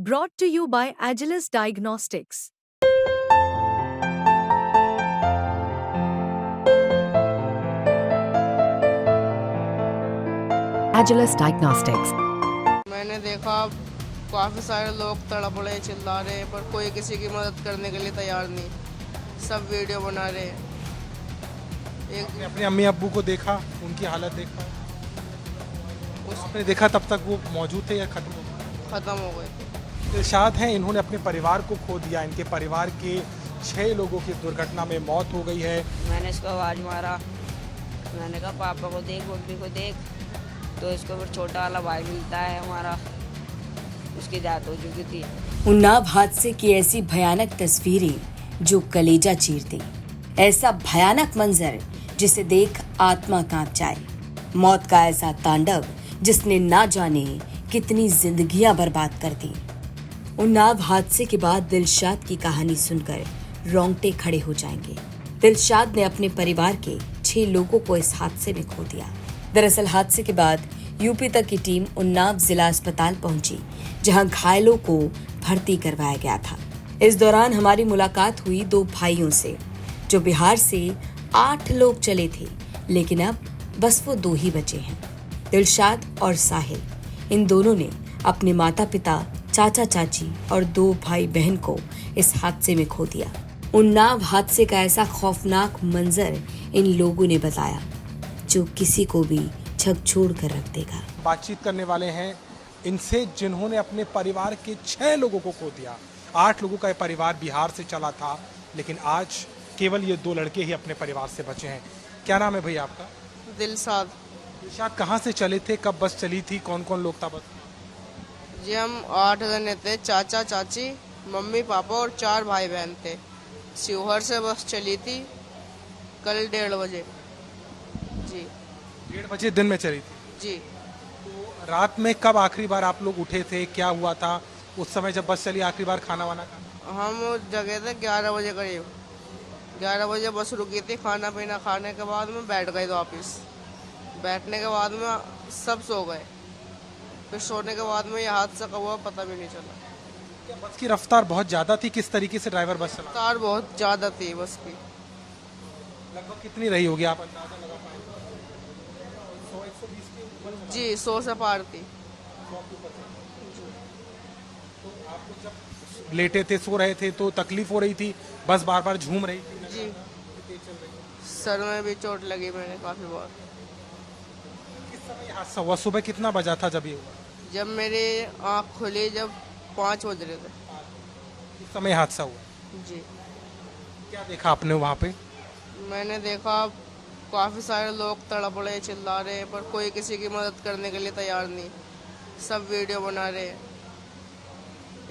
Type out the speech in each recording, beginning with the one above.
Brought to you by Agilus Diagnostics. Agilus Diagnostics. मैंने देखा काफ़ी सारे लोग तड़प रहे चिल्ला रहे, पर कोई किसी की मदद करने के लिए तैयार नहीं। सब वीडियो बना रहे। आपने अपने अम्मी अब्बू को देखा, उनकी हालत देखा, आपने देखा तब तक वो मौजूद थे या खत्म हो गए? ख़त्म हो गए थे। इरशाद हैं, इन्होंने अपने परिवार को खो दिया। इनके परिवार के 6 लोगों की दुर्घटना में मौत हो गई है। मैंने इसको आवाज़ मारा, मैंने कहा पापा को देख, मम्मी को देख, तो इसको फिर छोटा वाला भाई मिलता है हमारा, उसकी डेथ हो चुकी थी। उन्नाव हादसे की ऐसी भयानक तस्वीरें जो कलेजा चीर दे, ऐसा भयानक मंजर जिसे देख आत्मा कांप जाए। मौत का ऐसा तांडव जिसने ना जाने कितनी जिंदगियां बर्बाद कर दी। उन्नाव हादसे के बाद दिलशाद की कहानी सुनकर रोंगटे खड़े हो जाएंगे। दिलशाद ने अपने परिवार के 6 लोगों को इस हादसे में खो दिया। दरअसल हादसे के बाद यूपी तक की टीम उन्नाव जिला अस्पताल पहुंची, जहां घायलों को भर्ती करवाया गया था। इस दौरान हमारी मुलाकात हुई 2 भाइयों से, जो बिहार से 8 लोग चले थे, लेकिन अब बस वो 2 ही बचे हैं, दिलशाद और साहिल। इन दोनों ने अपने माता पिता, चाचा चाची और 2 भाई बहन को इस हादसे में खो दिया। उन्नाव हादसे का ऐसा खौफनाक मंजर इन लोगों ने बताया जो किसी को भी झकझोर कर रख देगा। बातचीत करने वाले हैं इनसे, जिन्होंने अपने परिवार के 6 लोगों को खो दिया। 8 लोगों का ये परिवार बिहार से चला था, लेकिन आज केवल ये 2 लड़के ही अपने परिवार से बचे हैं। क्या नाम है भैया आपका? दिलशाद। इरशाद, कहाँ से चले थे, कब बस चली थी, कौन कौन लोग था बस? जी हम 8 जने थे, चाचा चाची, मम्मी पापा और 4 भाई बहन थे। शिवहर से बस चली थी कल 1:30 बजे। जी 1:30 बजे दिन में चली थी। जी रात में कब आखिरी बार आप लोग उठे थे, क्या हुआ था उस समय जब बस चली? आखिरी बार खाना वाना खाना? हम जगह थे 11 बजे करीब। 11 बजे बस रुकी थी। खाना पीना खाने के बाद में बैठ गए वापिस। बैठने के बाद में सब सो गए। फिर सोने के बाद में ये हादसा कब हुआ पता भी नहीं चला। क्या बस की रफ्तार बहुत ज्यादा थी? किस तरीके से ड्राइवर बस चला? रफ्तार बहुत ज़्यादा थी बस की। लगभग कितनी रही होगी, आप अंदाजा लगा पाएंगे? 100-120 के ऊपर? जी 100 से पार थी। 100 के ऊपर थे। तो आपको जब लेटे थे, सो रहे थे, तो तकलीफ हो रही थी? बस बार बार झूम रही थी? जी तेज चल रही थी? सर में भी चोट लगी मैंने काफ़ी बार। किस समय ये हादसा हुआ? सुबह कितना बजा था जब ये हुआ? जब मेरी आँख खुली जब 5 बज रहे थे। किस समय हादसा हुआ? जी क्या देखा आपने वहाँ पे? मैंने देखा काफ़ी सारे लोग तड़प रहे चिल्ला रहे, पर कोई किसी की मदद करने के लिए तैयार नहीं। सब वीडियो बना रहे।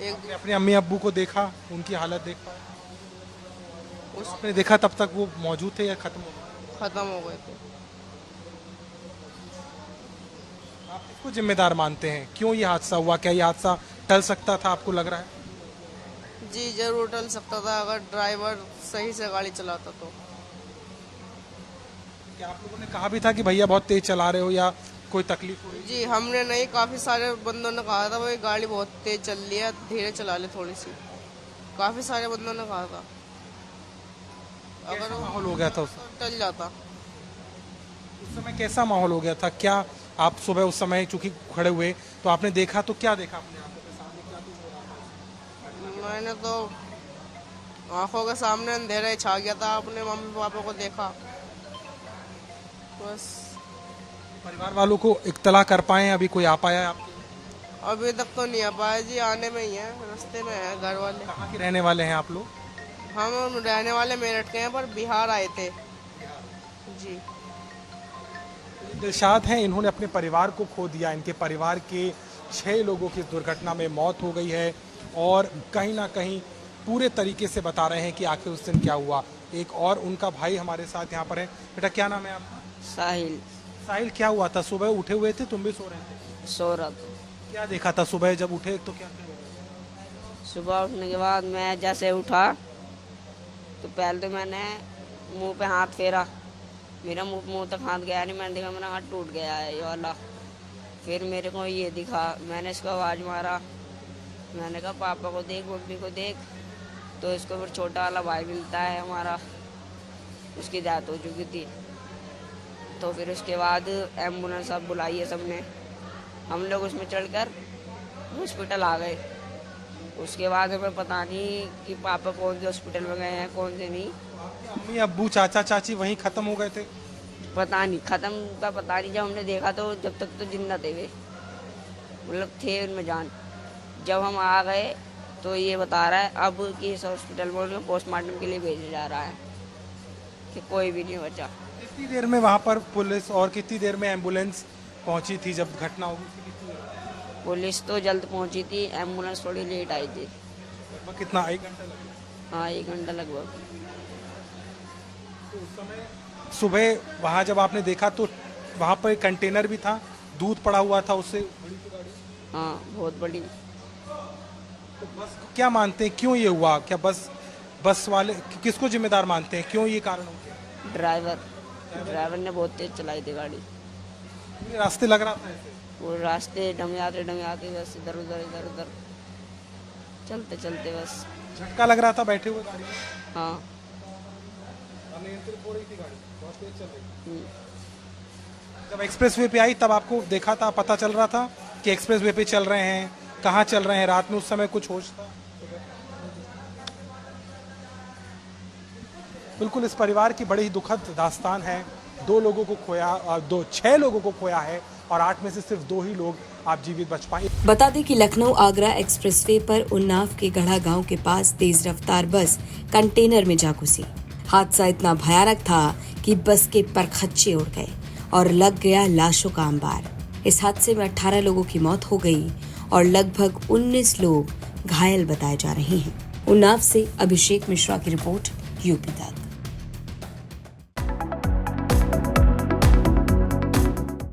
आपने अपने अम्मी अब्बू को देखा, उनकी हालत देखा, आपने देखा तब तक वो मौजूद थे या खत्म हो गए? ख़त्म हो गए थे। आप किसको जिम्मेदार मानते हैं? क्यों ये हादसा हुआ? क्या ये हादसा टल सकता था, आपको लग रहा है? जी जरूर टल सकता था अगर ड्राइवर सही से गाड़ी चलाता तो। क्या आप लोगों ने कहा भी था कि भैया बहुत तेज चला रहे हो या कोई तकलीफ हो रही? जी हमने नहीं, काफ़ी सारे बंदों ने कहा था भाई गाड़ी बहुत तेज चल रही है, धीरे चला ले थोड़ी सी। काफ़ी सारे बंदों ने कहा था। अगर कैसा माहौल हो गया था उस टल जाता। समय? कैसा माहौल हो गया था? क्या आप सुबह उस समय चूंकि खड़े हुए तो आपने देखा, तो क्या देखा अपने आंखों के सामने? क्या कुछ हो रहा था? मैंने तो आंखों के सामने अंधेरा ही छा गया था। अपने मम्मी पापा को देखा बस। परिवार वालों को इत्तला कर पाए? अभी कोई आ पाया है आपके? अभी तक तो नहीं आ पाया जी, आने में ही है, रास्ते में है घर वाले। कहाँ के रहने वाले हैं आप लोग? हम रहने वाले मेरठ के हैं, पर बिहार आए थे। जी दिलशाद हैं, इन्होंने अपने परिवार को खो दिया। इनके परिवार के 6 लोगों की दुर्घटना में मौत हो गई है और कहीं ना कहीं पूरे तरीके से बता रहे हैं कि आखिर उस दिन क्या हुआ। एक और उनका भाई हमारे साथ यहाँ पर है। बेटा क्या नाम है आपका? साहिल। साहिल, क्या हुआ था? सुबह उठे हुए थे, तुम भी सो रहे थे? सो रहा था। क्या देखा था सुबह जब उठे तो? क्या सुबह उठने के बाद मैं जैसे उठा तो पहले तो मैंने मुंह पे हाथ फेरा, मेरा मुंह तक हाथ गया नहीं। मैंने देखा मेरा हाथ टूट गया है ये वाला। फिर मेरे को ये दिखा, मैंने इसको आवाज़ मारा, मैंने कहा पापा को देख, मम्मी को देख। तो इसको फिर छोटा वाला भाई मिलता है हमारा, उसकी डेथ हो चुकी थी। तो फिर उसके बाद एम्बुलेंस सब बुलाई है सबने, हम लोग उसमें चढ़कर हॉस्पिटल आ गए। उसके बाद हमें पता नहीं कि पापा कौन से हॉस्पिटल में गए हैं, कौन से नहीं, अम्मी अब्बू चाचा चाची वहीं खत्म हो गए थे। पता नहीं। ख़त्म का पता नहीं, जब हमने देखा तो जब तक तो जिंदा थे वे, मतलब थे उनमें जान। जब हम आ गए तो ये बता रहा है अब कि इस हॉस्पिटल में उनको पोस्टमार्टम के लिए भेजा जा रहा है, कि कोई भी नहीं बचा। कितनी देर में वहाँ पर पुलिस और कितनी देर में एम्बुलेंस पहुँची थी जब घटना हुई थी? कितनी देर? पुलिस तो जल्द पहुंची थी, एम्बुलेंस थोड़ी लेट आई थी। लगभग कितना, 1 घंटा लगा? हाँ, 1 घंटा लगभग। तो उस समय सुबह वहाँ जब आपने देखा तो वहाँ पर एक कंटेनर भी था, दूध पड़ा हुआ था उससे बड़ी सी गाड़ी। हाँ, बहुत बड़ी। तो बस क्या मानते हैं क्यों ये हुआ? क्या बस वाले किसको जिम्मेदार मानते हैं, क्यों ये कारण हो गया? ड्राइवर ने बहुत तेज चलाई थी गाड़ी। ये रास्ते लग रहा था ऐसे। वो रास्ते डमयाते बस इधर उधर चलते चलते बस। झटका लग रहा था बैठे हुए गाड़ी में। हाँ। अनियंत्रित हो रही थी गाड़ी, बहुत तेज चल रही थी। हम्म। जब एक्सप्रेसवे पे आई तब आपको देखा था, पता चल रहा था कि एक्सप्रेसवे पे चल रहे हैं, कहाँ चल रहे हैं? रात में उस समय कुछ होश था? बिल्कुल, इस परिवार की बड़ी ही दुखद दास्तान है। 2 लोगों को खोया, 6 लोगों को खोया है और 8 में से सिर्फ 2 ही लोग आप जीवित बच पाए। बता दें कि लखनऊ आगरा एक्सप्रेसवे पर उन्नाव के गढ़ा गांव के पास तेज रफ्तार बस कंटेनर में जा घुसी। हादसा इतना भयानक था कि बस के परखच्चे उड़ गए और लग गया लाशों का अंबार। इस हादसे में 18 लोगों की मौत हो गई और लगभग 19 लोग घायल बताए जा रहे हैं। उन्नाव से अभिषेक मिश्रा की रिपोर्ट, यूपी तक।